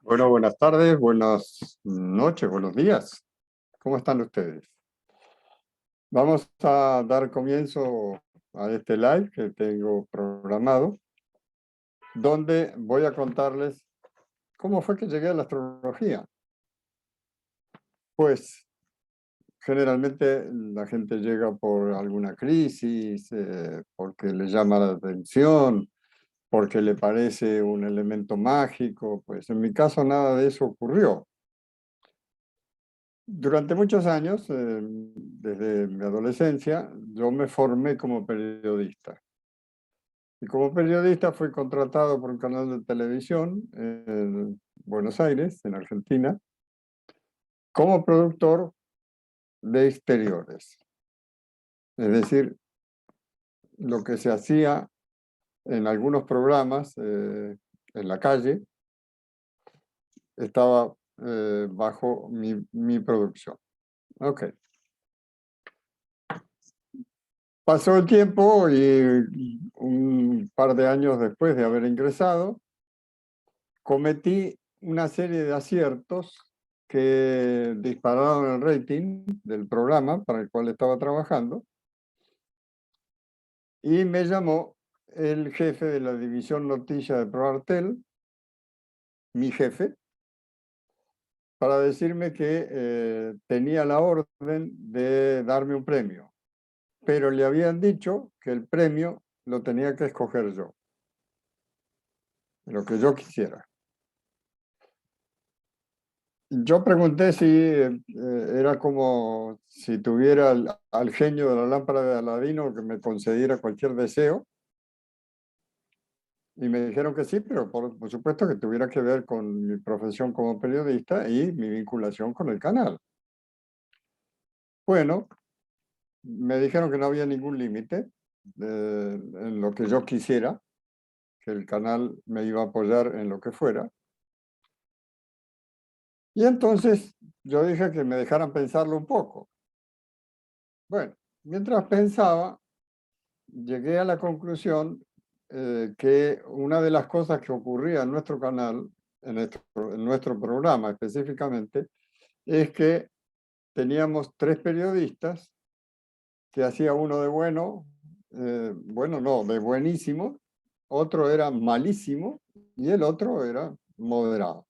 Bueno, buenas tardes, buenas noches, buenos días. ¿Cómo están ustedes? Vamos a dar comienzo a este live que tengo programado, donde voy a contarles cómo fue que llegué a la astrología. Pues generalmente la gente llega por alguna crisis, porque le llama la atención, porque le parece un elemento mágico. Pues en mi caso nada de eso ocurrió. Durante muchos años, desde mi adolescencia, yo me formé como periodista. Y como periodista fui contratado por un canal de televisión en Buenos Aires, en Argentina, como productor de exteriores. Es decir, lo que se hacía en algunos programas en la calle estaba bajo mi producción. Ok. Pasó el tiempo y un par de años después de haber ingresado, cometí una serie de aciertos que dispararon el rating del programa para el cual estaba trabajando y me llamó el jefe de la división noticias de ProArtel, mi jefe, para decirme que tenía la orden de darme un premio, pero le habían dicho que el premio lo tenía que escoger yo, lo que yo quisiera. Yo pregunté si era como si tuviera al genio de la lámpara de Aladino que me concediera cualquier deseo. Y me dijeron que sí, pero por supuesto que tuviera que ver con mi profesión como periodista y mi vinculación con el canal. Bueno, me dijeron que no había ningún límite en lo que yo quisiera, que el canal me iba a apoyar en lo que fuera. Y entonces yo dije que me dejaran pensarlo un poco. Bueno, mientras pensaba, llegué a la conclusión que una de las cosas que ocurría en nuestro canal, en nuestro programa específicamente, es que teníamos tres periodistas, que hacía uno de bueno, bueno no, de buenísimo, otro era malísimo y el otro era moderado.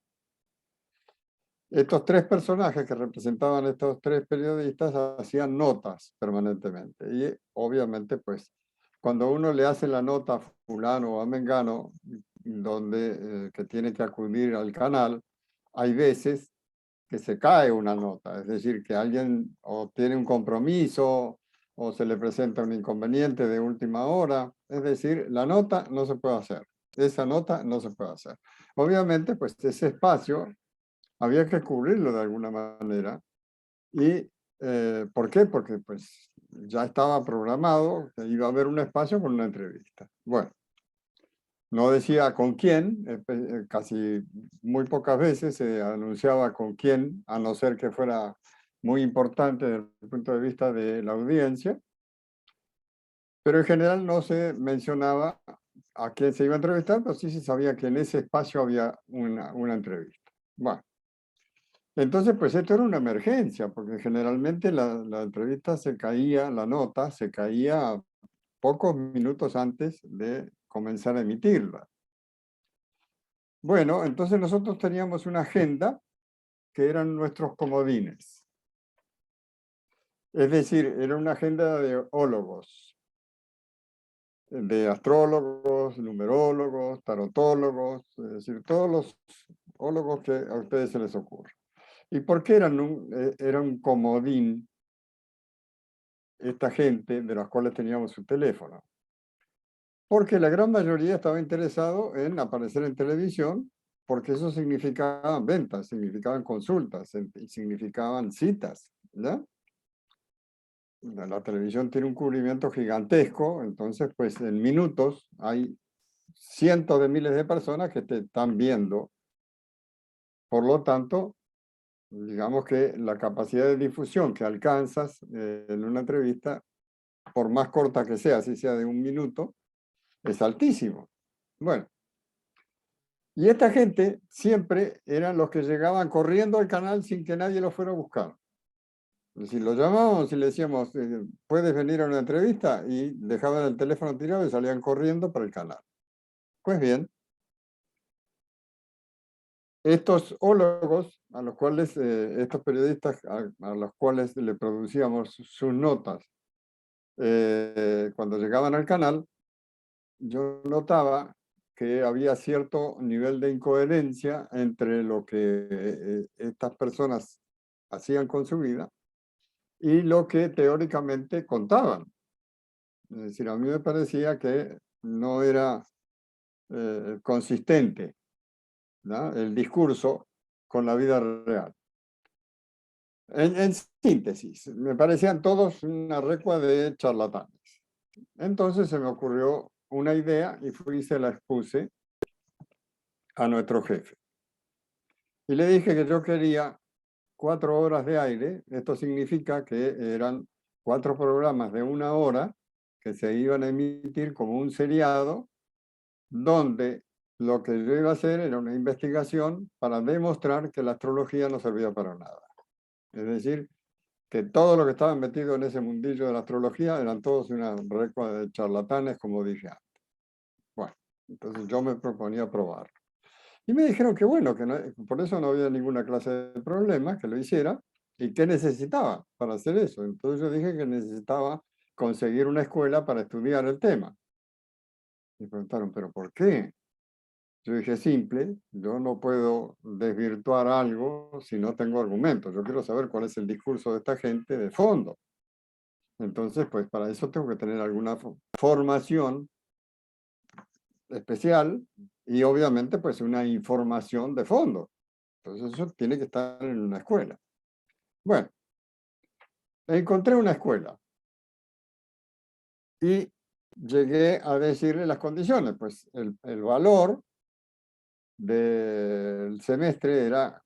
Estos tres personajes que representaban estos tres periodistas hacían notas permanentemente. Y obviamente, pues, cuando uno le hace la nota a fulano o a mengano, donde que tiene que acudir al canal, hay veces que se cae una nota. Es decir, que alguien o tiene un compromiso o se le presenta un inconveniente de última hora. Es decir, la nota no se puede hacer. Esa nota no se puede hacer. Obviamente, pues ese espacio había que cubrirlo de alguna manera. ¿Y por qué? Porque pues ya estaba programado que iba a haber un espacio con una entrevista. Bueno, no decía con quién, casi muy pocas veces se anunciaba con quién, a no ser que fuera muy importante desde el punto de vista de la audiencia, pero en general no se mencionaba a quién se iba a entrevistar, pero sí se sabía que en ese espacio había una entrevista. Bueno. Entonces, pues esto era una emergencia, porque generalmente la entrevista se caía, la nota se caía pocos minutos antes de comenzar a emitirla. Bueno, entonces nosotros teníamos una agenda que eran nuestros comodines. Es decir, era una agenda de ólogos, de astrólogos, numerólogos, tarotólogos, es decir, todos los ólogos que a ustedes se les ocurra. ¿Y por qué era un comodín esta gente de las cuales teníamos su teléfono? Porque la gran mayoría estaba interesado en aparecer en televisión, porque eso significaba ventas, significaban consultas, significaban citas, ¿ya? La televisión tiene un cubrimiento gigantesco, entonces pues en minutos hay cientos de miles de personas que te están viendo. Por lo tanto, digamos que la capacidad de difusión que alcanzas en una entrevista, por más corta que sea, si sea de un minuto, es altísimo. Bueno, Y esta gente siempre eran los que llegaban corriendo al canal sin que nadie los fuera a buscar. Es decir, lo llamábamos y le decíamos, ¿puedes venir a una entrevista? Y dejaban el teléfono tirado y salían corriendo para el canal. Pues bien, estos ólogos, a los cuales, estos periodistas a los cuales le producíamos sus notas, cuando llegaban al canal, yo notaba que había cierto nivel de incoherencia entre lo que estas personas hacían con su vida y lo que teóricamente contaban. Es decir, a mí me parecía que no era consistente, ¿no?, el discurso con la vida real. En síntesis, me parecían todos una recua de charlatanes. Entonces se me ocurrió una idea y fui y se la expuse a nuestro jefe. Y le dije que yo quería 4 horas de aire. Esto significa que eran 4 programas de 1 hora que se iban a emitir como un seriado, donde lo que yo iba a hacer era una investigación para demostrar que la astrología no servía para nada. Es decir, que todo lo que estaban metidos en ese mundillo de la astrología eran todos una recua de charlatanes, como dije antes. Bueno, entonces yo me proponía probar. Y me dijeron que bueno, que por eso no había ninguna clase de problema, que lo hiciera, y qué necesitaba para hacer eso. Entonces yo dije que necesitaba conseguir una escuela para estudiar el tema. Me preguntaron, ¿pero por qué? Yo dije, simple, yo no puedo desvirtuar algo si no tengo argumentos. Yo quiero saber cuál es el discurso de esta gente de fondo. Entonces, pues para eso tengo que tener alguna formación especial y obviamente pues una información de fondo. Entonces eso tiene que estar en una escuela. Bueno, encontré una escuela y llegué a decirle las condiciones. Pues el valor del semestre era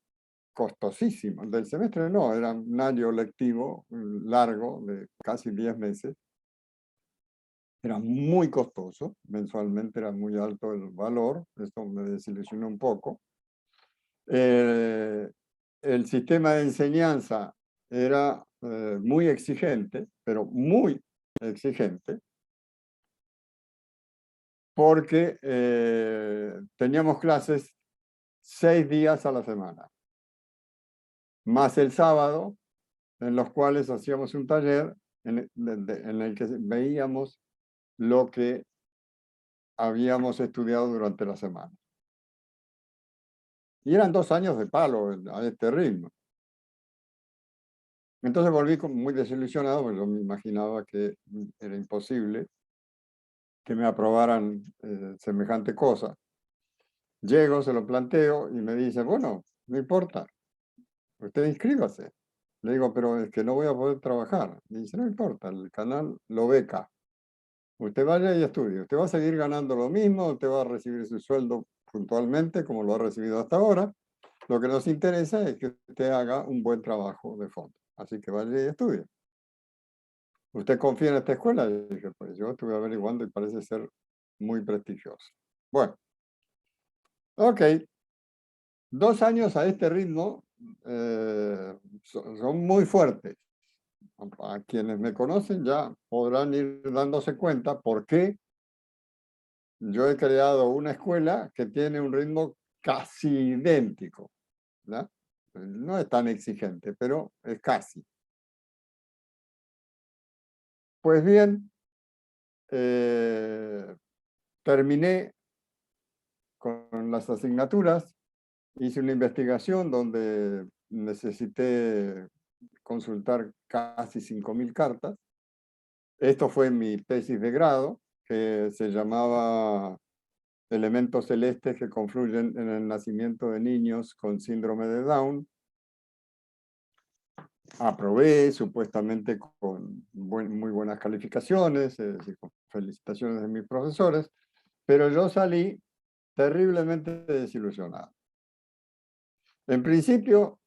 costosísimo. Del semestre no, era un año lectivo largo de casi 10 meses. Era muy costoso, mensualmente era muy alto el valor, esto me desilusionó un poco. El sistema de enseñanza era muy exigente, pero muy exigente, porque teníamos clases 6 días a la semana, más el sábado, en los cuales hacíamos un taller en el que veíamos lo que habíamos estudiado durante la semana. Y eran 2 años de palo a este ritmo. Entonces volví muy desilusionado, porque yo me imaginaba que era imposible que me aprobaran semejante cosa. Llego, se lo planteo y me dice, bueno, no importa, usted inscríbase. Le digo, pero es que no voy a poder trabajar. Me dice, no importa, el canal lo beca. Usted vaya y estudie. Usted va a seguir ganando lo mismo, usted va a recibir su sueldo puntualmente como lo ha recibido hasta ahora. Lo que nos interesa es que usted haga un buen trabajo de fondo. Así que vaya y estudie. ¿Usted confía en esta escuela? Y dije, pues yo estuve averiguando y parece ser muy prestigiosa. Bueno, ok. 2 años a este ritmo son muy fuertes. A quienes me conocen ya podrán ir dándose cuenta por qué yo he creado una escuela que tiene un ritmo casi idéntico, ¿no? No es tan exigente, pero es casi. Pues bien, terminé con las asignaturas, hice una investigación donde necesité consultar casi 5.000 cartas. Esto fue mi tesis de grado, que se llamaba Elementos celestes que confluyen en el nacimiento de niños con síndrome de Down. Aprobé supuestamente con muy buenas calificaciones, con felicitaciones de mis profesores, pero yo salí terriblemente desilusionado. En principio,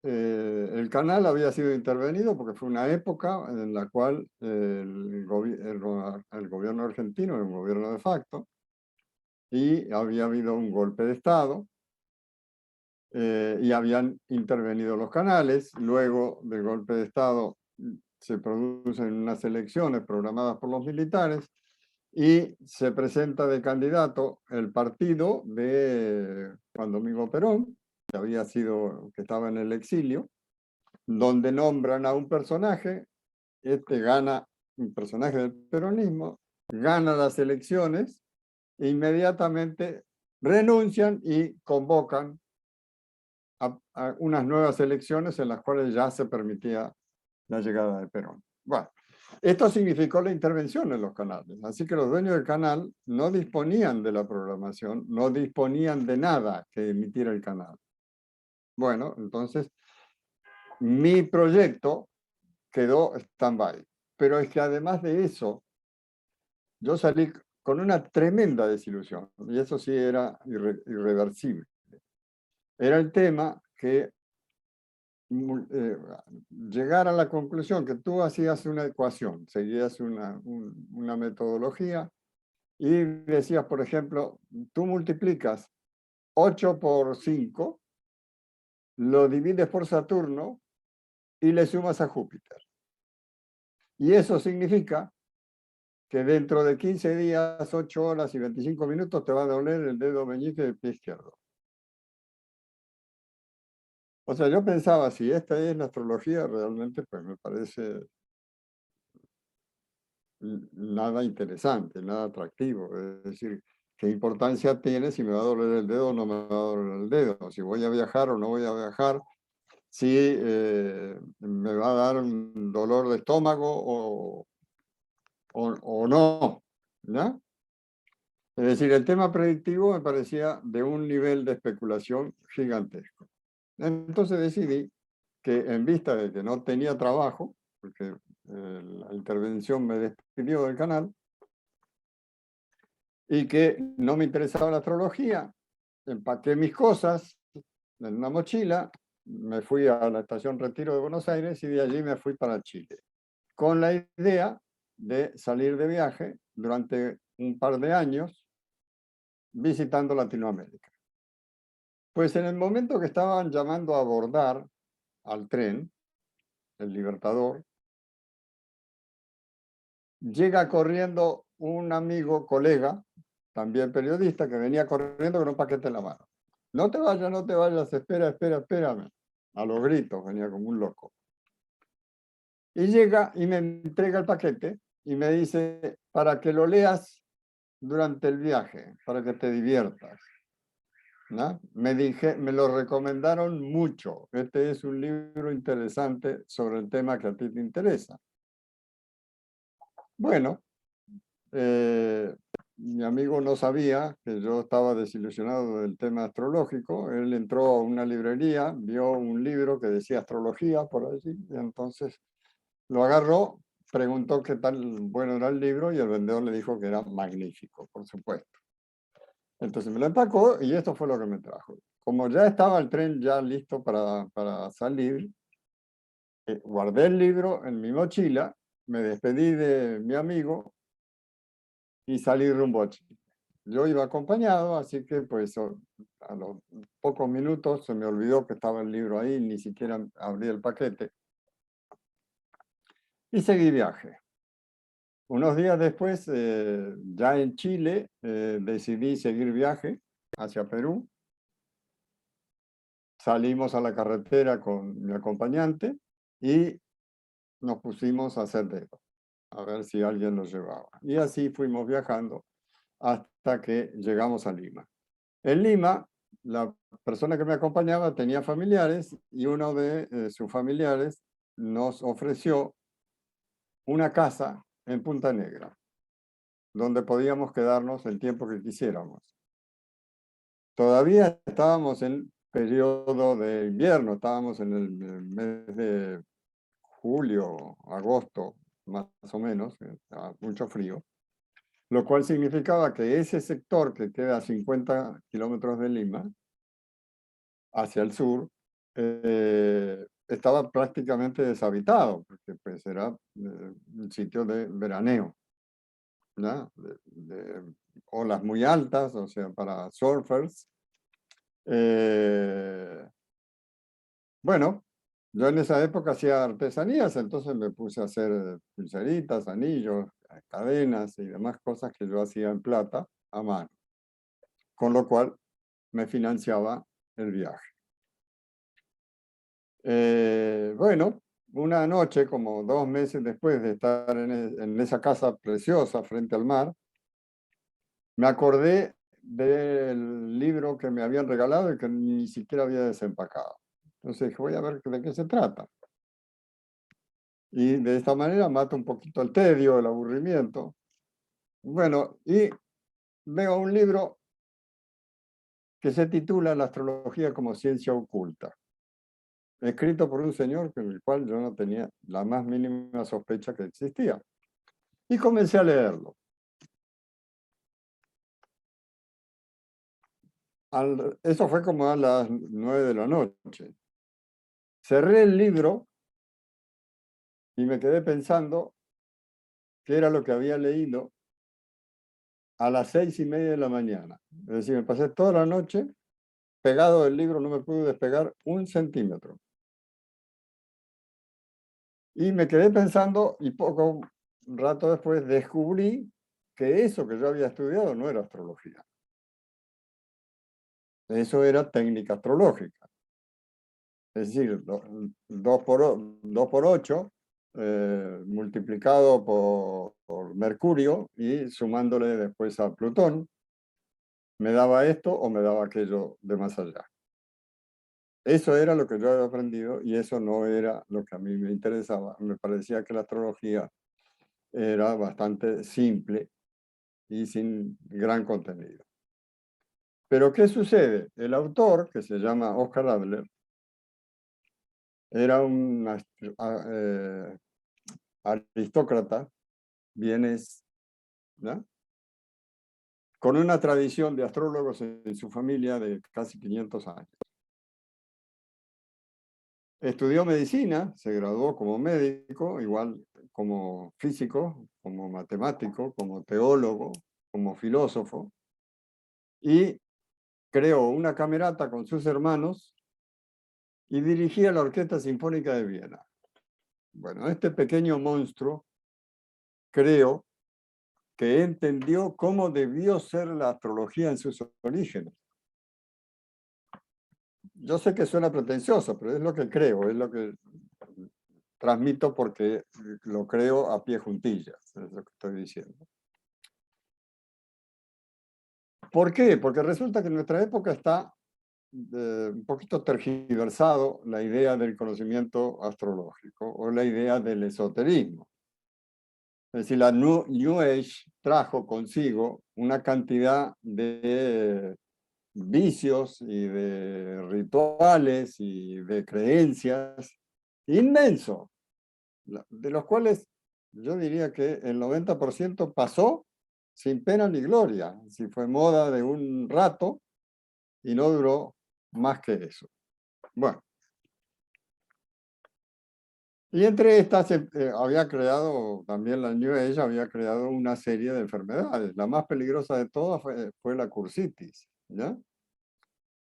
el canal había sido intervenido porque fue una época en la cual el gobierno argentino, el gobierno de facto, y había habido un golpe de Estado y habían intervenido los canales. Luego del golpe de Estado se producen unas elecciones programadas por los militares y se presenta de candidato el partido de Juan Domingo Perón, que estaba en el exilio, donde nombran a un personaje, gana, un personaje del peronismo, gana las elecciones e inmediatamente renuncian y convocan a unas nuevas elecciones en las cuales ya se permitía la llegada de Perón. Bueno, esto significó la intervención en los canales, así que los dueños del canal no disponían de la programación, no disponían de nada que emitiera el canal. Bueno, entonces mi proyecto quedó stand-by, pero es que además de eso, yo salí con una tremenda desilusión, y eso sí era irreversible. Era el tema que llegar a la conclusión que tú hacías una ecuación, seguías una metodología y decías, por ejemplo, tú multiplicas 8 por 5, lo divides por Saturno y le sumas a Júpiter. Y eso significa que dentro de 15 días, 8 horas y 25 minutos te va a doler el dedo meñique del pie izquierdo. O sea, yo pensaba, si esta es la astrología, realmente pues me parece nada interesante, nada atractivo. Es decir, ¿qué importancia tiene si me va a doler el dedo o no me va a doler el dedo? Si voy a viajar o no voy a viajar, si me va a dar un dolor de estómago o no, ¿no? Es decir, el tema predictivo me parecía de un nivel de especulación gigantesco. Entonces decidí que en vista de que no tenía trabajo, porque la intervención me despidió del canal, y que no me interesaba la astrología, empaqué mis cosas en una mochila, me fui a la estación Retiro de Buenos Aires y de allí me fui para Chile, con la idea de salir de viaje durante un par de años visitando Latinoamérica. Pues en el momento que estaban llamando a abordar al tren, el Libertador, llega corriendo un amigo, colega, también periodista, que venía corriendo con un paquete en la mano. No te vayas, espérame. A los gritos, venía como un loco. Y llega y me entrega el paquete y me dice, para que lo leas durante el viaje, para que te diviertas. ¿No? Me lo recomendaron mucho. Este es un libro interesante sobre el tema que a ti te interesa. Bueno, mi amigo no sabía que yo estaba desilusionado del tema astrológico. Él entró a una librería, vio un libro que decía astrología por allí, y entonces lo agarró, preguntó qué tal bueno era el libro y el vendedor le dijo que era magnífico, por supuesto. Entonces me lo empacó y esto fue lo que me trajo. Como ya estaba el tren ya listo para salir, guardé el libro en mi mochila, me despedí de mi amigo y salí rumbo a Chile. Yo iba acompañado, así que pues a los pocos minutos se me olvidó que estaba el libro ahí, ni siquiera abrí el paquete. Y seguí viaje. Unos días después, ya en Chile, decidí seguir viaje hacia Perú. Salimos a la carretera con mi acompañante y nos pusimos a hacer dedo, a ver si alguien nos llevaba. Y así fuimos viajando hasta que llegamos a Lima. En Lima, la persona que me acompañaba tenía familiares y uno de sus familiares nos ofreció una casa en Punta Negra, donde podíamos quedarnos el tiempo que quisiéramos. Todavía estábamos en periodo de invierno, estábamos en el mes de julio, agosto, más o menos, mucho frío, lo cual significaba que ese sector que queda a 50 kilómetros de Lima, hacia el sur, estaba prácticamente deshabitado, porque pues era un sitio de veraneo, ¿no? olas muy altas, o sea, para surfers. Bueno, yo en esa época hacía artesanías, entonces me puse a hacer pulseritas, anillos, cadenas y demás cosas que yo hacía en plata a mano, con lo cual me financiaba el viaje. Bueno, una noche, como 2 meses después de estar en esa casa preciosa frente al mar, me acordé del libro que me habían regalado y que ni siquiera había desempacado. Entonces dije, voy a ver de qué se trata. Y de esta manera mato un poquito el tedio, el aburrimiento. Bueno, y veo un libro que se titula La astrología como ciencia oculta, escrito por un señor con el cual yo no tenía la más mínima sospecha que existía. Y comencé a leerlo. Eso fue como a las 9 de la noche. Cerré el libro y me quedé pensando qué era lo que había leído a las 6:30 de la mañana. Es decir, me pasé toda la noche pegado del libro, no me pude despegar 1 centímetro. Y me quedé pensando y poco rato después descubrí que eso que yo había estudiado no era astrología. Eso era técnica astrológica. Es decir, 2 por 8 multiplicado por Mercurio y sumándole después a Plutón, me daba esto o me daba aquello de más allá. Eso era lo que yo había aprendido y eso no era lo que a mí me interesaba. Me parecía que la astrología era bastante simple y sin gran contenido. Pero ¿qué sucede? El autor, que se llama Oscar Adler, era un aristócrata vienes, ¿no?, con una tradición de astrólogos en su familia de casi 500 años. Estudió medicina, se graduó como médico, igual como físico, como matemático, como teólogo, como filósofo, y creó una camerata con sus hermanos y dirigía la Orquesta Sinfónica de Viena. Bueno, este pequeño monstruo creo que entendió cómo debió ser la astrología en sus orígenes. Yo sé que suena pretencioso, pero es lo que creo, es lo que transmito porque lo creo a pie juntillas, es lo que estoy diciendo. ¿Por qué? Porque resulta que en nuestra época está un poquito tergiversado la idea del conocimiento astrológico o la idea del esoterismo. Es decir, la New Age trajo consigo una cantidad de vicios y de rituales y de creencias inmenso, de los cuales yo diría que el 90% pasó sin pena ni gloria. Si fue moda de un rato y no duró más que eso. Bueno, y entre estas había creado, también la New Age había creado una serie de enfermedades. La más peligrosa de todas fue la cursitis, ¿ya?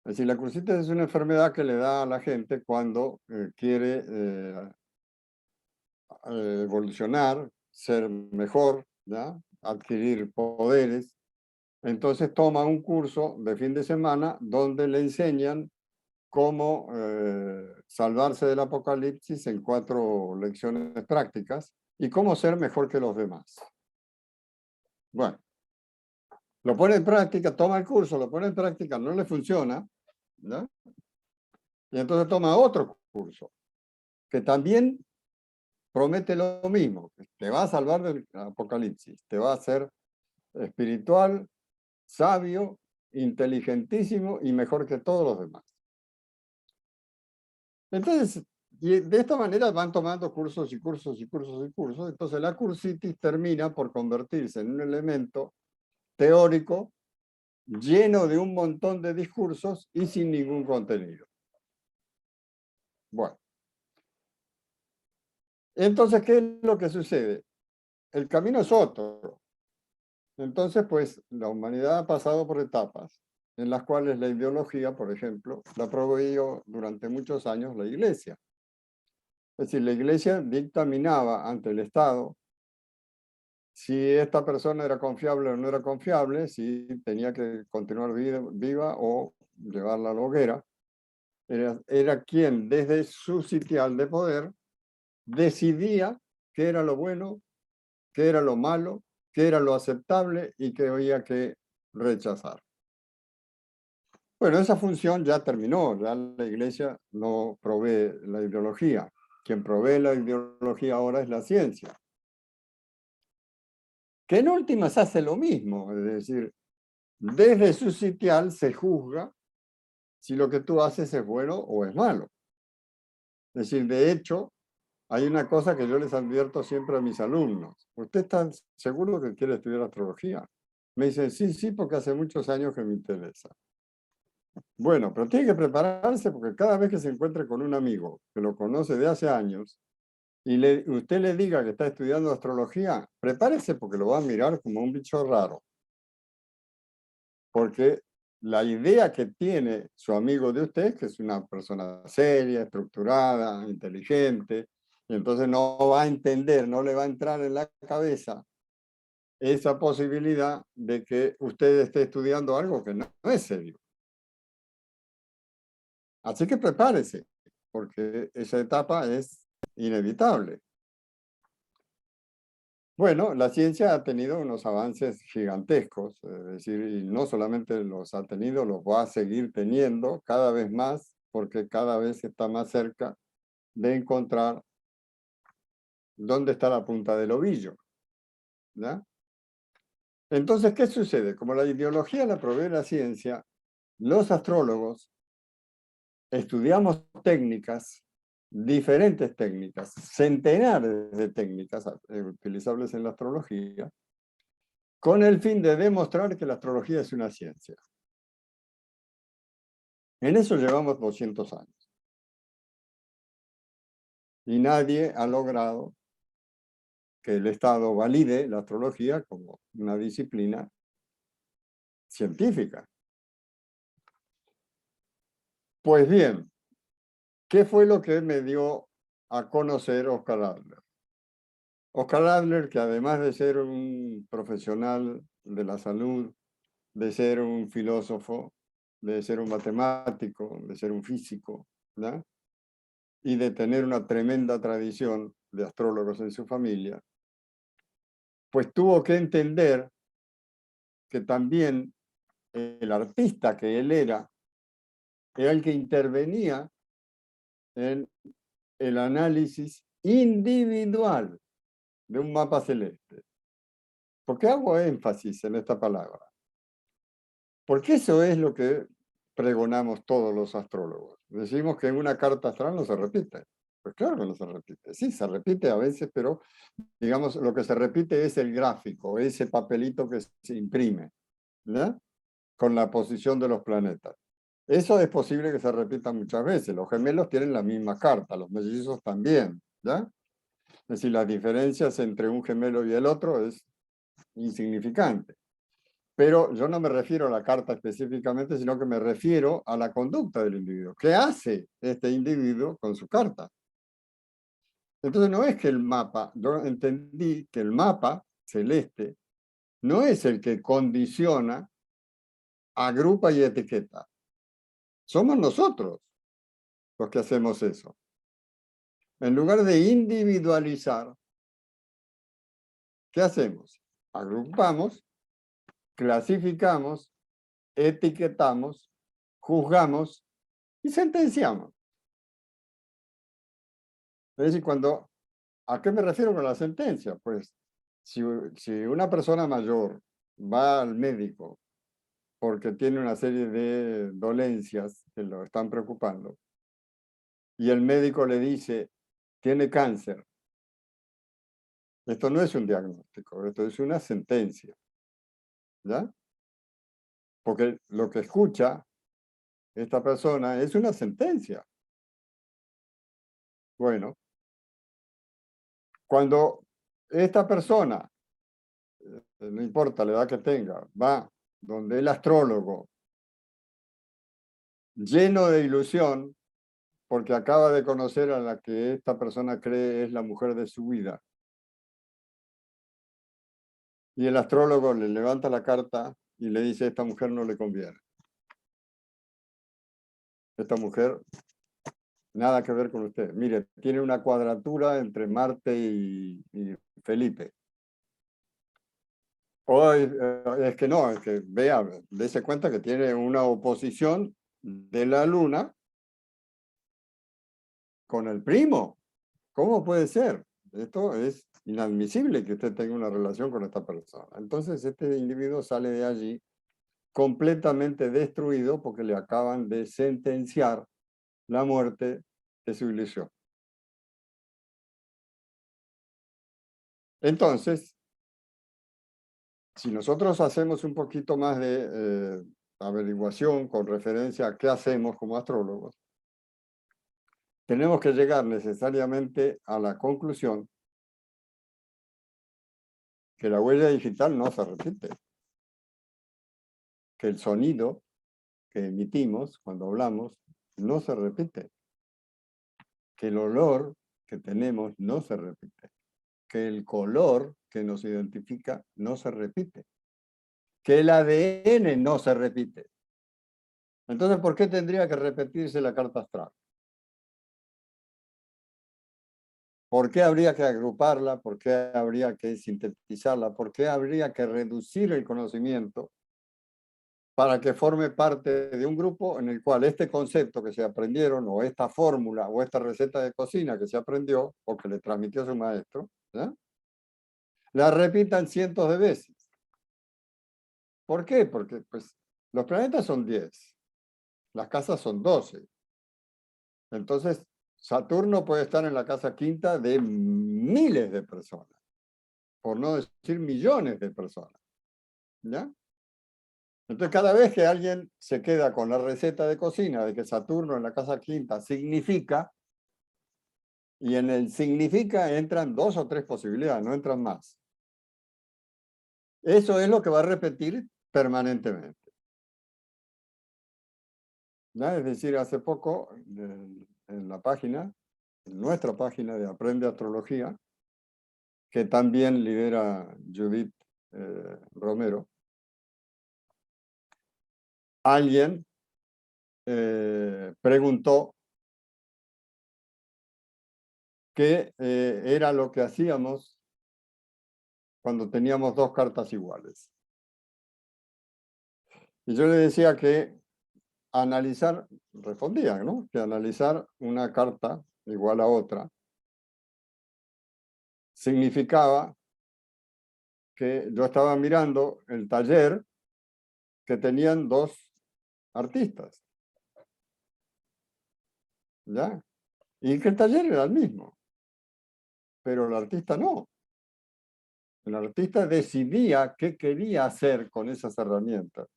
Es decir, la cursitis es una enfermedad que le da a la gente cuando quiere evolucionar, ser mejor, ¿ya?, adquirir poderes. Entonces toma un curso de fin de semana donde le enseñan cómo salvarse del apocalipsis en 4 lecciones prácticas y cómo ser mejor que los demás. Bueno, lo pone en práctica, toma el curso, lo pone en práctica, no le funciona, ¿no? Y entonces toma otro curso, que también promete lo mismo, que te va a salvar del apocalipsis, te va a hacer espiritual, sabio, inteligentísimo y mejor que todos los demás. Entonces, y de esta manera van tomando cursos y cursos y cursos y cursos. Entonces la cursitis termina por convertirse en un elemento teórico lleno de un montón de discursos y sin ningún contenido. Bueno, entonces, ¿qué es lo que sucede? El camino es otro. Entonces, pues, la humanidad ha pasado por etapas en las cuales la ideología, por ejemplo, la proveyó durante muchos años la Iglesia. Es decir, la Iglesia dictaminaba ante el Estado si esta persona era confiable o no era confiable, si tenía que continuar viva o llevarla a la hoguera. Era quien, desde su sitial de poder, decidía qué era lo bueno, qué era lo malo, qué era lo aceptable y qué había que rechazar. Bueno, esa función ya terminó, ya la Iglesia no provee la ideología. Quien provee la ideología ahora es la ciencia, que en últimas hace lo mismo, es decir, desde su sitial se juzga si lo que tú haces es bueno o es malo. Es decir, de hecho, hay una cosa que yo les advierto siempre a mis alumnos. ¿Usted está seguro que quiere estudiar astrología? Me dicen, sí, sí, porque hace muchos años que me interesa. Bueno, pero tiene que prepararse porque cada vez que se encuentre con un amigo que lo conoce de hace años y usted le diga que está estudiando astrología, prepárese porque lo va a mirar como un bicho raro. Porque la idea que tiene su amigo de usted, que es una persona seria, estructurada, inteligente, y entonces no va a entender, no le va a entrar en la cabeza esa posibilidad de que usted esté estudiando algo que no es serio. Así que prepárese, porque esa etapa es inevitable. Bueno, la ciencia ha tenido unos avances gigantescos, es decir, y no solamente los ha tenido, los va a seguir teniendo cada vez más, porque cada vez está más cerca de encontrar dónde está la punta del ovillo, ¿ya? Entonces, ¿qué sucede? Como la ideología la provee la ciencia, los astrólogos estudiamos técnicas, diferentes técnicas, centenares de técnicas utilizables en la astrología, con el fin de demostrar que la astrología es una ciencia. En eso llevamos 200 años. Y nadie ha logrado que el Estado valide la astrología como una disciplina científica. Pues bien, ¿qué fue lo que me dio a conocer Oscar Adler? Oscar Adler, que además de ser un profesional de la salud, de ser un filósofo, de ser un matemático, de ser un físico, ¿no? Y de tener una tremenda tradición de astrólogos en su familia, pues tuvo que entender que también el artista que él era el que intervenía en el análisis individual de un mapa celeste. ¿Por qué hago énfasis en esta palabra? Porque eso es lo que pregonamos todos los astrólogos. Decimos que en una carta astral no se repite. Pues claro que no se repite. Sí, se repite a veces, pero digamos, lo que se repite es el gráfico, ese papelito que se imprime, ¿ya? Con la posición de los planetas. Eso es posible que se repita muchas veces. Los gemelos tienen la misma carta, los mellizos también, ¿ya? Es decir, las diferencias entre un gemelo y el otro es insignificante. Pero yo no me refiero a la carta específicamente, sino que me refiero a la conducta del individuo. ¿Qué hace este individuo con su carta? Entonces no es que el mapa, yo entendí que el mapa celeste no es el que condiciona, agrupa y etiqueta. Somos nosotros los que hacemos eso. En lugar de individualizar, ¿qué hacemos? Agrupamos, clasificamos, etiquetamos, juzgamos y sentenciamos. Es decir, ¿a qué me refiero con la sentencia? Pues si una persona mayor va al médico porque tiene una serie de dolencias que lo están preocupando y el médico le dice, tiene cáncer, esto no es un diagnóstico, esto es una sentencia, ¿ya? Porque lo que escucha esta persona es una sentencia. Bueno, cuando esta persona no importa la edad que tenga, va donde el astrólogo, lleno de ilusión, porque acaba de conocer a la que esta persona cree es la mujer de su vida. Y el astrólogo le levanta la carta y le dice, esta mujer no le conviene. Esta mujer, nada que ver con usted. Mire, tiene una cuadratura entre Marte y Felipe. O es que no, es que vea, dése cuenta que tiene una oposición de la Luna con el primo. ¿Cómo puede ser? Esto es inadmisible que usted tenga una relación con esta persona. Entonces este individuo sale de allí completamente destruido porque le acaban de sentenciar la muerte de su ilusión. Entonces, si nosotros hacemos un poquito más de averiguación con referencia a qué hacemos como astrólogos, tenemos que llegar necesariamente a la conclusión que la huella digital no se repite, que el sonido que emitimos cuando hablamos no se repite, que el olor que tenemos no se repite, que el color que nos identifica no se repite, que el ADN no se repite. Entonces, ¿por qué tendría que repetirse la carta astral? ¿Por qué habría que agruparla? ¿Por qué habría que sintetizarla? ¿Por qué habría que reducir el conocimiento para que forme parte de un grupo en el cual este concepto que se aprendieron, o esta fórmula, o esta receta de cocina que se aprendió, o que le transmitió su maestro, ¿ya?, la repitan cientos de veces? ¿Por qué? Porque pues, los planetas son 10, las casas son 12. Entonces, Saturno puede estar en la casa quinta de miles de personas, por no decir millones de personas, ¿ya? Entonces, cada vez que alguien se queda con la receta de cocina de que Saturno en la casa quinta significa, y en el significa entran 2 o 3 posibilidades, no entran más. Eso es lo que va a repetir permanentemente, ¿ya? Es decir, hace poco, en la página, en nuestra página de Aprende Astrología, que también lidera Judith Romero, alguien preguntó qué era lo que hacíamos cuando teníamos 2 cartas iguales. Y yo le decía que analizar, respondía, ¿no?, que analizar una carta igual a otra significaba que yo estaba mirando el taller que tenían 2 artistas, ¿ya? Y que el taller era el mismo, pero el artista no. El artista decidía qué quería hacer con esas herramientas.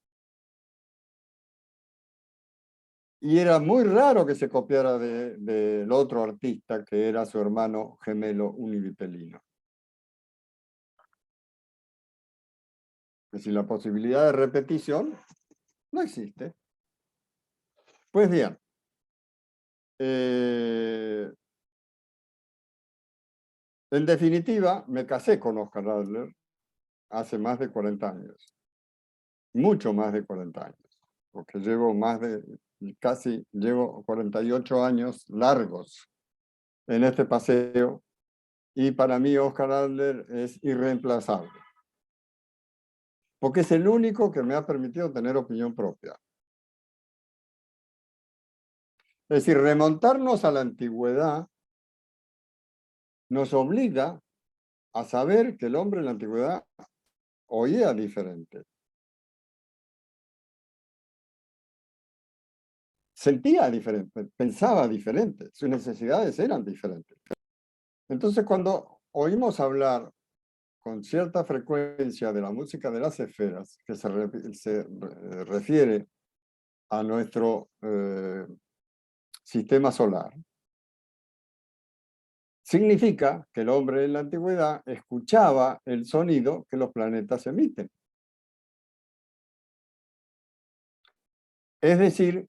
Y era muy raro que se copiara del otro artista, que era su hermano gemelo univitelino. Es decir, la posibilidad de repetición no existe. Pues bien, en definitiva, me casé con Oscar Adler hace más de 40 años. Mucho más de 40 años. Porque llevo 48 años largos en este paseo. Y para mí Oscar Adler es irreemplazable. Porque es el único que me ha permitido tener opinión propia. Es decir, remontarnos a la antigüedad nos obliga a saber que el hombre en la antigüedad oía diferente, sentía diferente, pensaba diferente, sus necesidades eran diferentes. Entonces, cuando oímos hablar con cierta frecuencia de la música de las esferas, que se refiere a nuestro sistema solar, significa que el hombre en la antigüedad escuchaba el sonido que los planetas emiten. Es decir,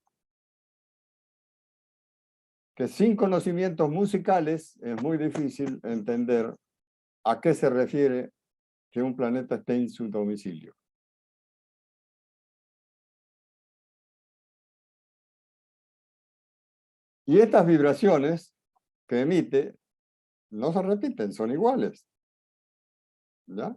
que sin conocimientos musicales es muy difícil entender a qué se refiere que un planeta esté en su domicilio. Y estas vibraciones que emite no se repiten, son iguales. ¿Ya?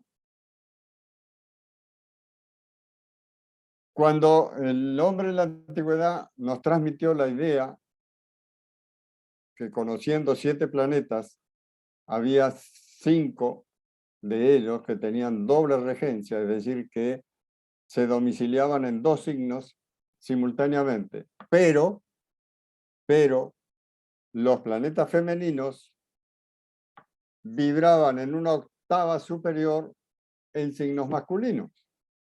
Cuando el hombre en la antigüedad nos transmitió la idea que conociendo 7 planetas, había 5 de ellos que tenían doble regencia, es decir, que se domiciliaban en 2 signos simultáneamente. Pero los planetas femeninos vibraban en una octava superior en signos masculinos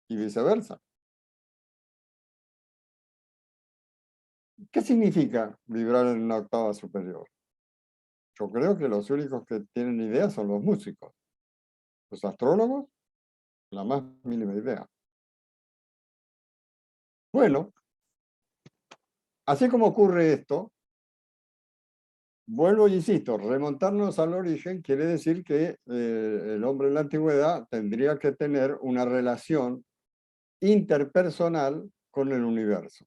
y viceversa. ¿Qué significa vibrar en una octava superior? Yo creo que los únicos que tienen idea son los músicos. Los astrólogos, la más mínima idea. Bueno, así como ocurre esto, vuelvo e insisto, remontarnos al origen quiere decir que el hombre en la antigüedad tendría que tener una relación interpersonal con el universo.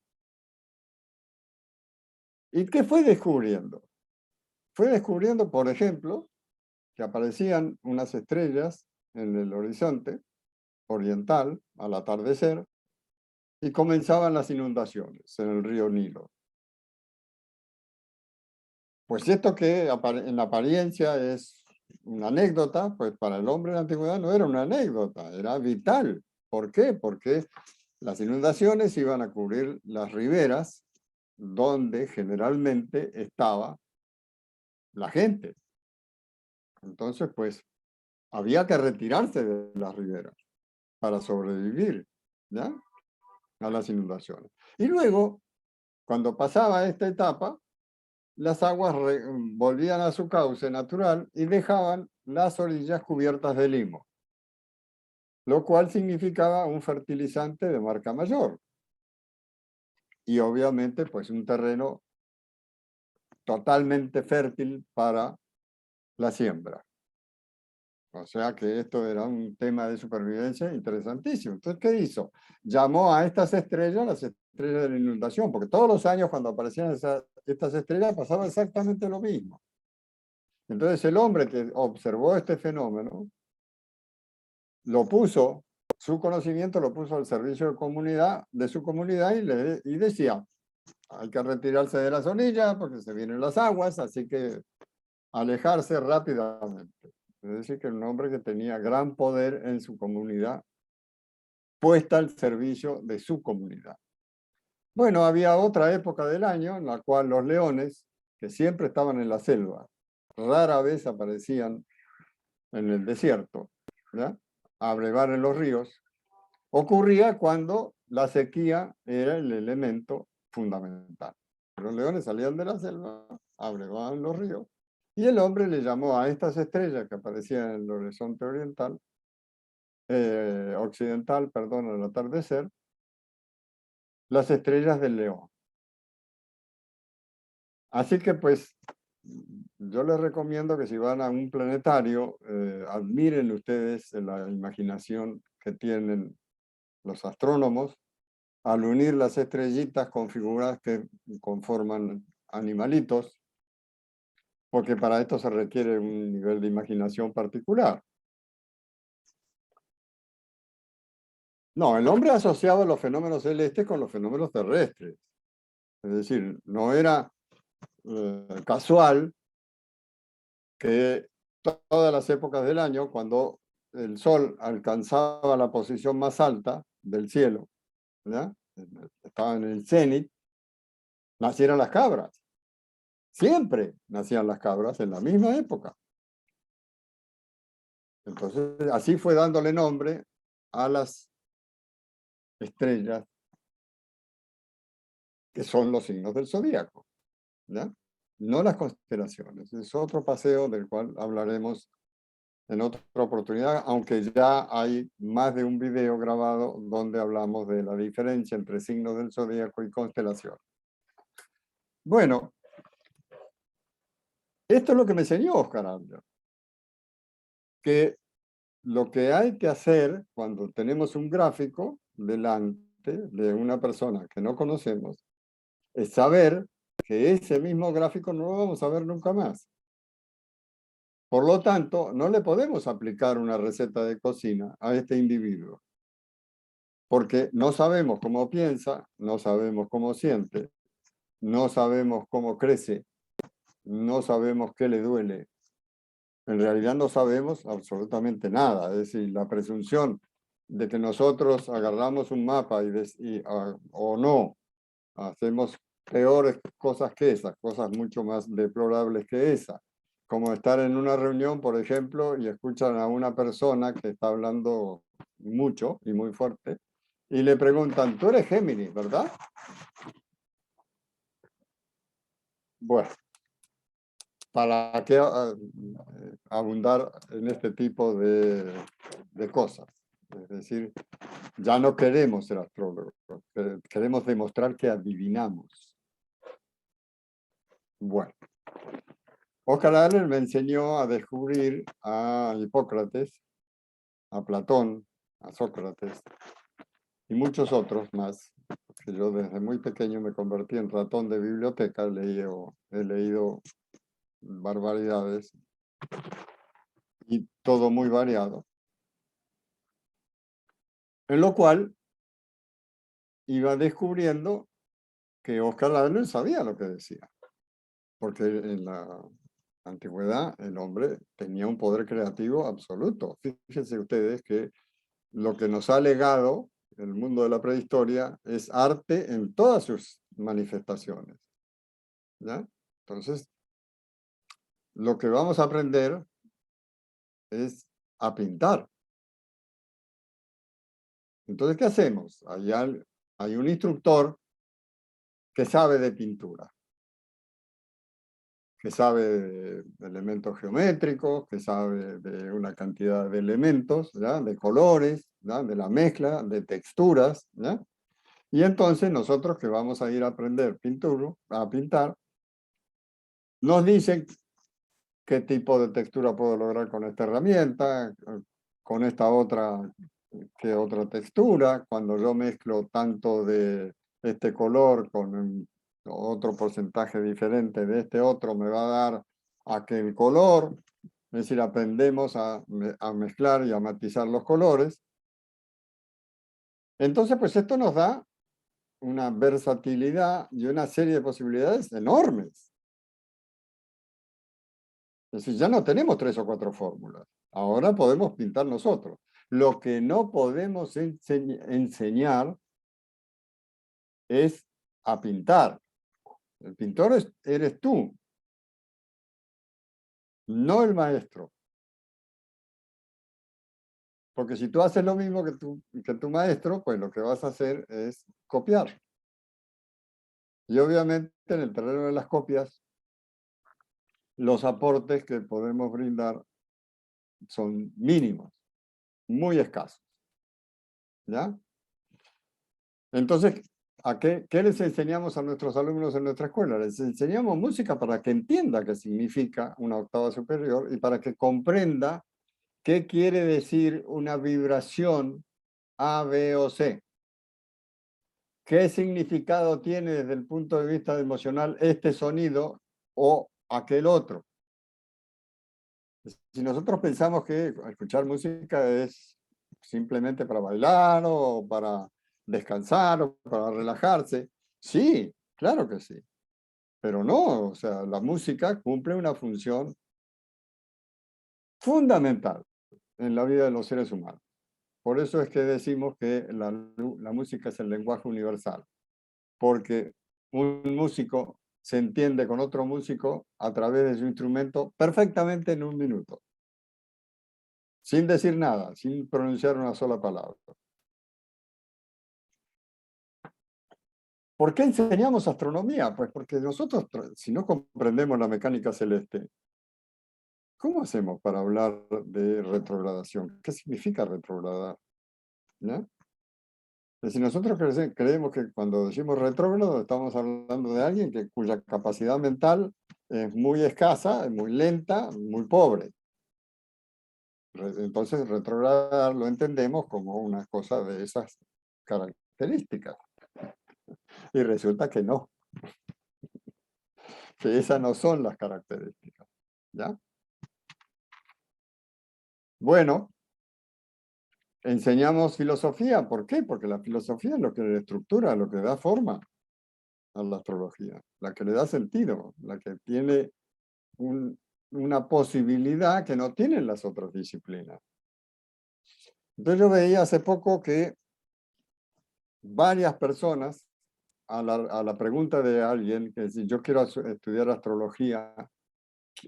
¿Y qué fue descubriendo? Fue descubriendo, por ejemplo, que aparecían unas estrellas en el horizonte oriental al atardecer y comenzaban las inundaciones en el río Nilo. Pues esto que en apariencia es una anécdota, pues para el hombre de la antigüedad no era una anécdota, era vital. ¿Por qué? Porque las inundaciones iban a cubrir las riberas donde generalmente estaba la gente. Entonces, pues, había que retirarse de las riberas para sobrevivir, ¿ya? A las inundaciones. Y luego, cuando pasaba esta etapa, las aguas volvían a su cauce natural y dejaban las orillas cubiertas de limo, lo cual significaba un fertilizante de marca mayor. Y obviamente, pues un terreno totalmente fértil para la siembra. O sea que esto era un tema de supervivencia interesantísimo. Entonces, ¿qué hizo? Llamó a estas estrellas las estrellas de la inundación, porque todos los años cuando aparecían estas estrellas pasaba exactamente lo mismo. Entonces el hombre que observó este fenómeno, lo puso, su conocimiento lo puso al servicio de comunidad, de su comunidad y decía, hay que retirarse de las orillas porque se vienen las aguas, así que alejarse rápidamente. Es decir, que un hombre que tenía gran poder en su comunidad, puesta al servicio de su comunidad. Bueno, había otra época del año en la cual los leones, que siempre estaban en la selva, rara vez aparecían en el desierto, ¿ya? A brevar en los ríos, ocurría cuando la sequía era el elemento fundamental. Los leones salían de la selva, abrevaban los ríos, y el hombre le llamó a estas estrellas que aparecían en el horizonte occidental, perdón, al atardecer, las estrellas del león. Así que pues yo les recomiendo que si van a un planetario, admiren ustedes la imaginación que tienen los astrónomos al unir las estrellitas con figuras que conforman animalitos, porque para esto se requiere un nivel de imaginación particular. No, el hombre asociaba los fenómenos celestes con los fenómenos terrestres. Es decir, no era casual que todas las épocas del año, cuando el sol alcanzaba la posición más alta del cielo, ¿ya? Estaba en el cenit, nacieran las cabras. Siempre nacían las cabras en la misma época. Entonces, así fue dándole nombre a las estrellas que son los signos del zodíaco, ¿ya? no las constelaciones. Es otro paseo del cual hablaremos en otra oportunidad, aunque ya hay más de un video grabado donde hablamos de la diferencia entre signos del zodíaco y constelaciones. Bueno, esto es lo que me enseñó Oscar Adler, que lo que hay que hacer cuando tenemos un gráfico delante de una persona que no conocemos es saber que ese mismo gráfico no lo vamos a ver nunca más. Por lo tanto, no le podemos aplicar una receta de cocina a este individuo, porque no sabemos cómo piensa, no sabemos cómo siente, no sabemos cómo crece, no sabemos qué le duele. En realidad no sabemos absolutamente nada. Es decir, la presunción de que nosotros agarramos un mapa o no, hacemos peores cosas que esas, cosas mucho más deplorables que esas. Como estar en una reunión, por ejemplo, y escuchan a una persona que está hablando mucho y muy fuerte, y le preguntan, tú eres Géminis, ¿verdad? Bueno, ¿para qué abundar en este tipo de cosas? Es decir, ya no queremos ser astrólogos, queremos demostrar que adivinamos. Bueno, Oscar Adler me enseñó a descubrir a Hipócrates, a Platón, a Sócrates y muchos otros más, que yo desde muy pequeño me convertí en ratón de biblioteca, he leído barbaridades y todo muy variado, en lo cual iba descubriendo que Oscar Adler sabía lo que decía, porque en la antigüedad el hombre tenía un poder creativo absoluto. Fíjense ustedes que lo que nos ha legado el mundo de la prehistoria es arte en todas sus manifestaciones. ¿Ya? Entonces, lo que vamos a aprender es a pintar. Entonces, ¿qué hacemos? Hay un instructor que sabe de pintura, que sabe de elementos geométricos, que sabe de una cantidad de elementos, ¿ya? De colores, ¿ya? De la mezcla, de texturas. ¿Ya? Y entonces nosotros que vamos a ir a aprender a pintar, nos dicen qué tipo de textura puedo lograr con esta herramienta, con esta otra, qué otra textura, cuando yo mezclo tanto de este color con otro porcentaje diferente de este otro, me va a dar aquel color. Es decir, aprendemos a mezclar y a matizar los colores. Entonces, pues esto nos da una versatilidad y una serie de posibilidades enormes. Es decir, ya no tenemos 3 o 4 fórmulas. Ahora podemos pintar nosotros. Lo que no podemos enseñar es a pintar. El pintor eres tú, no el maestro. Porque si tú haces lo mismo que tu maestro, pues lo que vas a hacer es copiar. Y obviamente en el terreno de las copias, los aportes que podemos brindar son mínimos, muy escasos. ¿Ya? Entonces, ¿qué les enseñamos a nuestros alumnos en nuestra escuela? Les enseñamos música para que entienda qué significa una octava superior y para que comprenda qué quiere decir una vibración A, B o C. ¿Qué significado tiene desde el punto de vista emocional este sonido o aquel otro? Si nosotros pensamos que escuchar música es simplemente para bailar o para descansar o para relajarse, sí, claro que sí, pero no, o sea, la música cumple una función fundamental en la vida de los seres humanos. Por eso es que decimos que la música es el lenguaje universal, porque un músico se entiende con otro músico a través de su instrumento perfectamente en un minuto, sin decir nada, sin pronunciar una sola palabra. ¿Por qué enseñamos astronomía? Pues porque nosotros, si no comprendemos la mecánica celeste, ¿cómo hacemos para hablar de retrogradación? ¿Qué significa retrogradar? ¿No? Es decir, nosotros creemos que cuando decimos retrógrado estamos hablando de alguien cuya capacidad mental es muy escasa, es muy lenta, muy pobre. Entonces, retrogradar lo entendemos como una cosa de esas características. Y resulta que no, que esas no son las características. ¿Ya? Bueno, enseñamos filosofía. ¿Por qué? Porque la filosofía es lo que le estructura, lo que da forma a la astrología, la que le da sentido, la que tiene una posibilidad que no tienen las otras disciplinas. Entonces yo veía hace poco que varias personas, a la pregunta de alguien que si yo quiero estudiar astrología,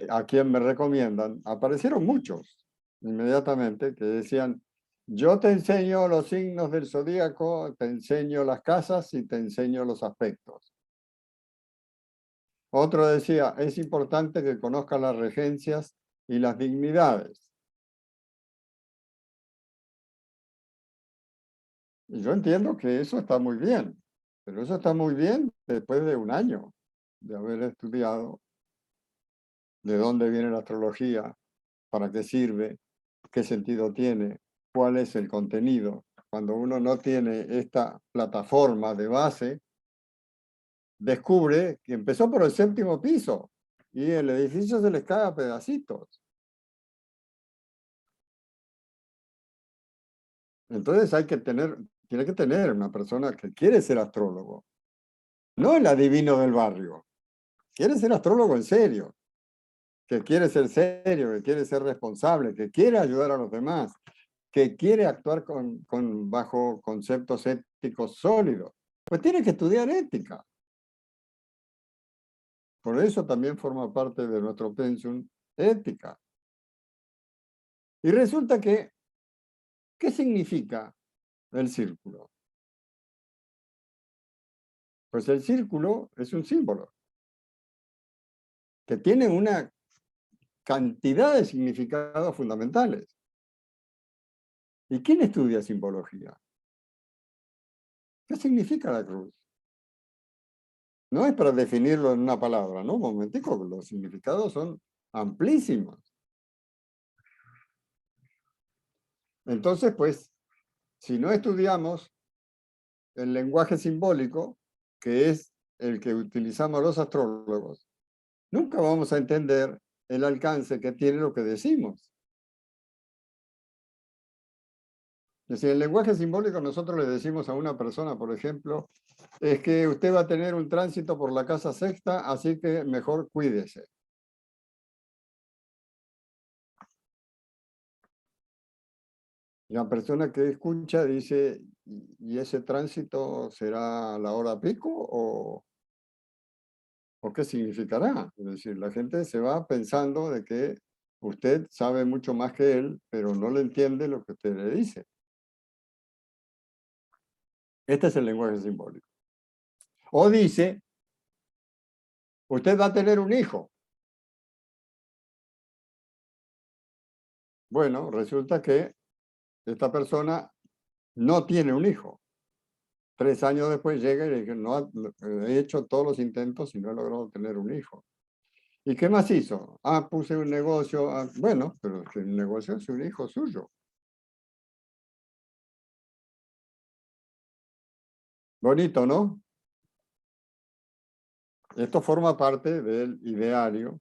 ¿a quién me recomiendan? Aparecieron muchos inmediatamente que decían, yo te enseño los signos del zodíaco, te enseño las casas y te enseño los aspectos. Otro decía, es importante que conozcas las regencias y las dignidades. Y yo entiendo que eso está muy bien, pero eso está muy bien después de un año de haber estudiado de dónde viene la astrología, para qué sirve, qué sentido tiene, cuál es el contenido. Cuando uno no tiene esta plataforma de base, descubre que empezó por el 7º piso y el edificio se les cae a pedacitos. Entonces tiene que tener una persona que quiere ser astrólogo, no el adivino del barrio, quiere ser astrólogo en serio, que quiere ser serio, que quiere ser responsable, que quiere ayudar a los demás, que quiere actuar bajo conceptos éticos sólidos, pues tiene que estudiar ética. Por eso también forma parte de nuestro pensum ética. Y resulta que, ¿qué significa el círculo? Pues el círculo es un símbolo que tiene una cantidad de significados fundamentales. ¿Y quién estudia simbología? ¿Qué significa la cruz? No es para definirlo en una palabra, ¿no? Un momentico, los significados son amplísimos. Entonces, pues, si no estudiamos el lenguaje simbólico, que es el que utilizamos los astrólogos, nunca vamos a entender el alcance que tiene lo que decimos. Es decir, el lenguaje simbólico nosotros le decimos a una persona, por ejemplo, es que usted va a tener un tránsito por la casa sexta, así que mejor cuídese. La persona que escucha dice, ¿y ese tránsito será a la hora pico o qué significará? Es decir, la gente se va pensando de que usted sabe mucho más que él, pero no le entiende lo que usted le dice. Este es el lenguaje simbólico. O dice, usted va a tener un hijo. Bueno, resulta que esta persona no tiene un hijo. 3 años después llega y le dice, no, he hecho todos los intentos y no he logrado tener un hijo. ¿Y qué más hizo? Ah, puse un negocio. Bueno, pero el negocio es un hijo suyo. Bonito, ¿no? Esto forma parte del ideario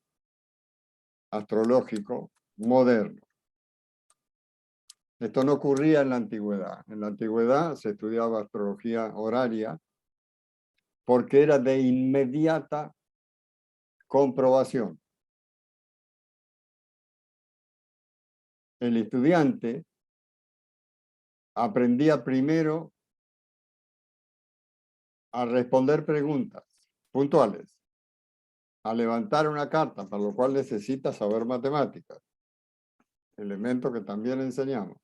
astrológico moderno. Esto no ocurría en la antigüedad. En la antigüedad se estudiaba astrología horaria porque era de inmediata comprobación. El estudiante aprendía primero a responder preguntas puntuales, a levantar una carta, para lo cual necesita saber matemáticas, elemento que también enseñamos.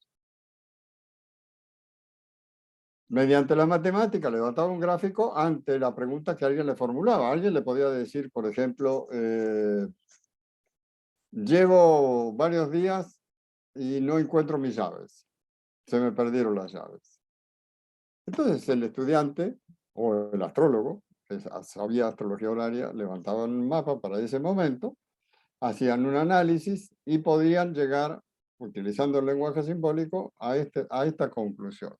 Mediante la matemática levantaba un gráfico ante la pregunta que alguien le formulaba. Alguien le podía decir, por ejemplo, llevo varios días y no encuentro mis llaves. Se me perdieron las llaves. Entonces el estudiante o el astrólogo, que sabía astrología horaria, levantaban un mapa para ese momento, hacían un análisis y podían llegar, utilizando el lenguaje simbólico, a esta conclusión.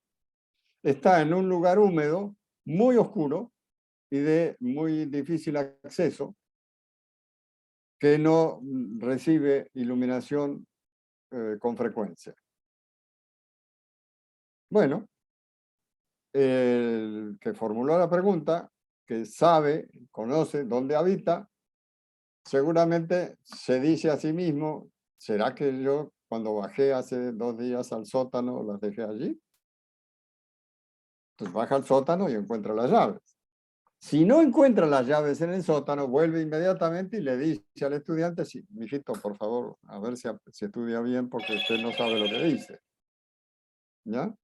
Está en un lugar húmedo, muy oscuro y de muy difícil acceso, que no recibe iluminación con frecuencia. Bueno, el que formuló la pregunta, que sabe, conoce dónde habita, seguramente se dice a sí mismo, ¿será que yo cuando bajé hace 2 días al sótano las dejé allí? Entonces baja al sótano y encuentra las llaves. Si no encuentra las llaves en el sótano, vuelve inmediatamente y le dice al estudiante, sí, mijito, por favor, a ver si estudia bien porque usted no sabe lo que dice. ¿Ya?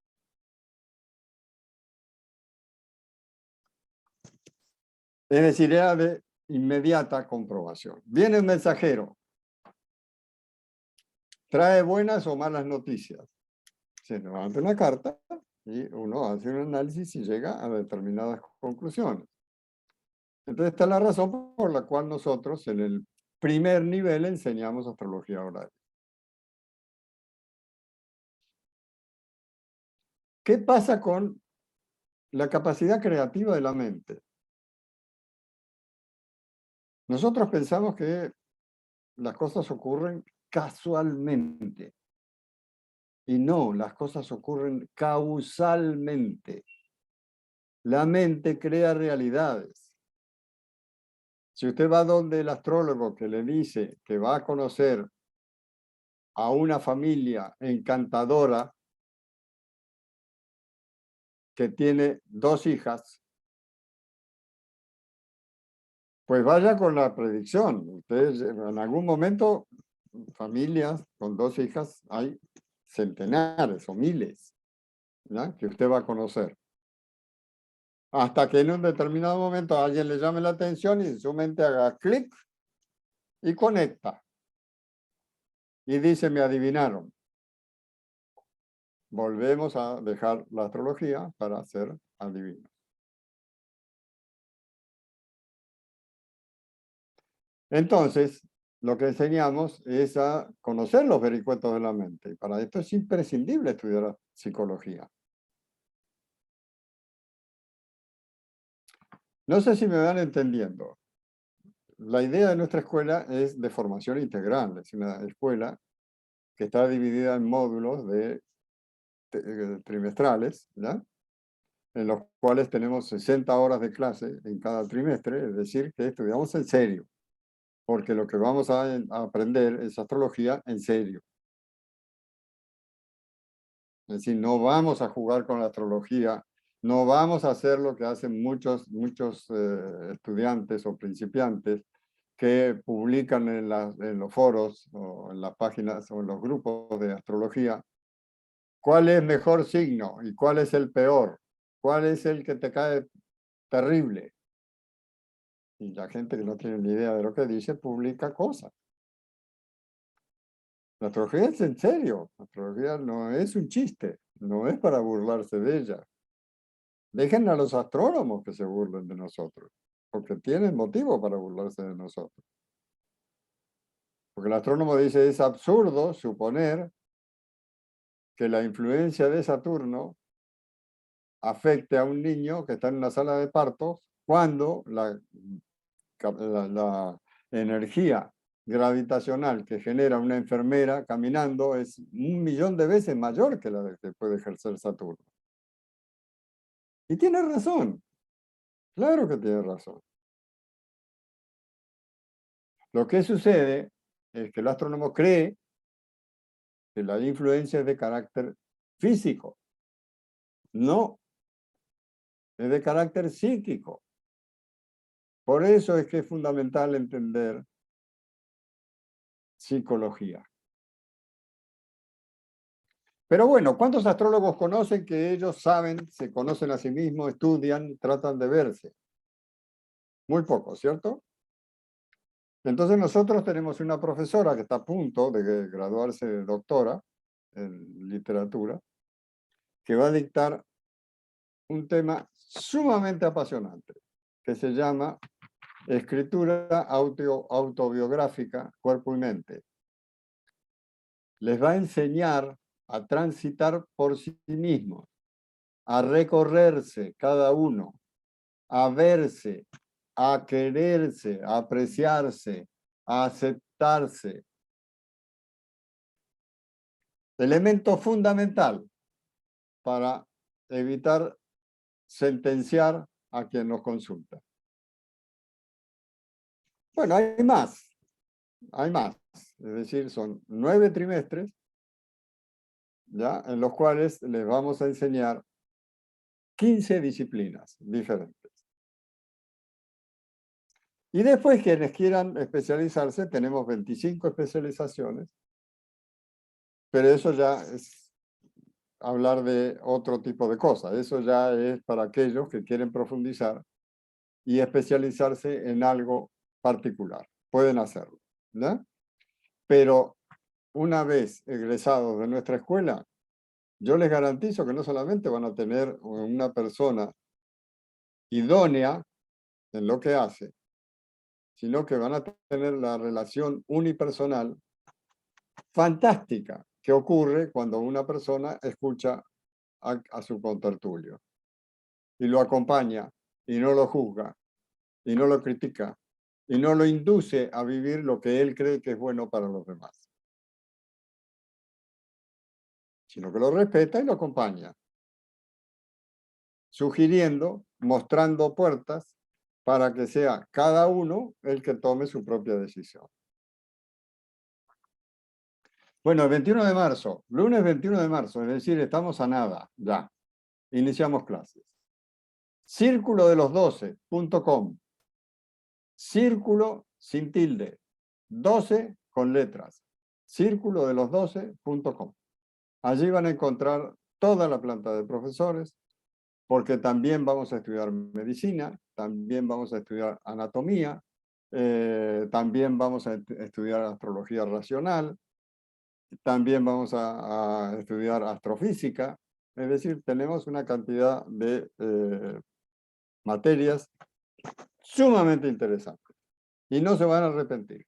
Es decir, era de inmediata comprobación. Viene un mensajero, trae buenas o malas noticias. Se levanta una carta y uno hace un análisis y llega a determinadas conclusiones. Entonces, esta es la razón por la cual nosotros en el primer nivel enseñamos astrología oral. ¿Qué pasa con la capacidad creativa de la mente? Nosotros pensamos que las cosas ocurren casualmente y no, las cosas ocurren causalmente. La mente crea realidades. Si usted va donde el astrólogo que le dice que va a conocer a una familia encantadora que tiene 2 hijas, pues vaya con la predicción. Ustedes en algún momento, familias con 2 hijas, hay centenares o miles, ¿ya?, que usted va a conocer. Hasta que en un determinado momento a alguien le llame la atención y su mente haga clic y conecta. Y dice, me adivinaron. Volvemos a dejar la astrología para ser adivinos. Entonces, lo que enseñamos es a conocer los vericuetos de la mente. Y para esto es imprescindible estudiar psicología. No sé si me van entendiendo. La idea de nuestra escuela es de formación integral. Es una escuela que está dividida en módulos trimestrales, ¿ya?, en los cuales tenemos 60 horas de clase en cada trimestre, es decir, que estudiamos en serio, porque lo que vamos a aprender es astrología en serio. Es decir, no vamos a jugar con la astrología, no vamos a hacer lo que hacen muchos estudiantes o principiantes que publican en los foros o en las páginas o en los grupos de astrología cuál es mejor signo y cuál es el peor, cuál es el que te cae terrible. Y la gente que no tiene ni idea de lo que dice publica cosas. La astrología es en serio, la astrología no es un chiste, no es para burlarse de ella. Dejen a los astrónomos que se burlen de nosotros, porque tienen motivo para burlarse de nosotros. Porque el astrónomo dice, es absurdo suponer que la influencia de Saturno afecte a un niño que está en una sala de partos cuando la energía gravitacional que genera una enfermera caminando es 1.000.000 de veces mayor que la que puede ejercer Saturno. Y tiene razón, claro que tiene razón. Lo que sucede es que el astrónomo cree que la influencia es de carácter físico. No, es de carácter psíquico. Por eso es que es fundamental entender psicología. Pero bueno, ¿cuántos astrólogos conocen que ellos saben, se conocen a sí mismos, estudian, tratan de verse? Muy pocos, ¿cierto? Entonces nosotros tenemos una profesora que está a punto de graduarse de doctora en literatura, que va a dictar un tema sumamente apasionante, que se llama Escritura autobiográfica, cuerpo y mente. Les va a enseñar a transitar por sí mismos, a recorrerse cada uno, a verse, a quererse, a apreciarse, a aceptarse. Elemento fundamental para evitar sentenciar a quien nos consulta. Bueno, hay más. Es decir, son 9 trimestres, ¿ya? En los cuales les vamos a enseñar 15 disciplinas diferentes. Y después, quienes quieran especializarse, tenemos 25 especializaciones, pero eso ya es hablar de otro tipo de cosas. Eso ya es para aquellos que quieren profundizar y especializarse en algo particular. Pueden hacerlo, ¿no? Pero una vez egresados de nuestra escuela, yo les garantizo que no solamente van a tener una persona idónea en lo que hace, sino que van a tener la relación unipersonal fantástica que ocurre cuando una persona escucha a su contertulio y lo acompaña y no lo juzga y no lo critica y no lo induce a vivir lo que él cree que es bueno para los demás, sino que lo respeta y lo acompaña, sugiriendo, mostrando puertas para que sea cada uno el que tome su propia decisión. Bueno, el 21 de marzo, lunes 21 de marzo, es decir, estamos a nada, ya. Iniciamos clases. Círculo de los 12.com. Círculo sin tilde. 12 con letras. Círculo de los 12.com. Allí van a encontrar toda la planta de profesores, porque también vamos a estudiar medicina, también vamos a estudiar anatomía, también vamos a estudiar astrología racional, también vamos a estudiar astrofísica. Es decir, tenemos una cantidad de materias sumamente interesantes y no se van a arrepentir.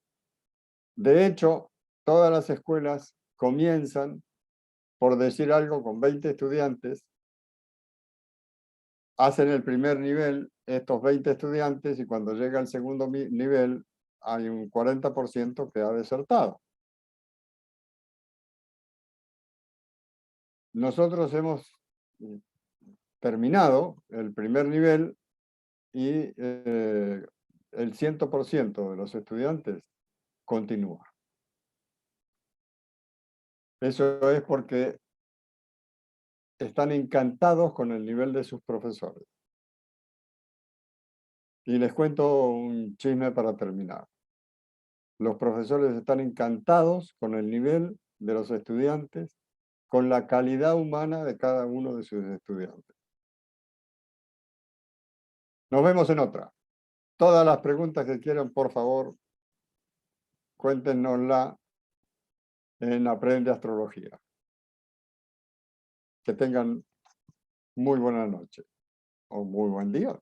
De hecho, todas las escuelas comienzan, por decir algo, con 20 estudiantes, hacen el primer nivel estos 20 estudiantes y cuando llega al segundo nivel hay un 40% que ha desertado. Nosotros hemos terminado el primer nivel y el 100% de los estudiantes continúa. Eso es porque están encantados con el nivel de sus profesores. Y les cuento un chisme para terminar. Los profesores están encantados con el nivel de los estudiantes, con la calidad humana de cada uno de sus estudiantes. Nos vemos en otra. Todas las preguntas que quieran, por favor, cuéntenosla en Aprende Astrología. Que tengan muy buena noche o muy buen día.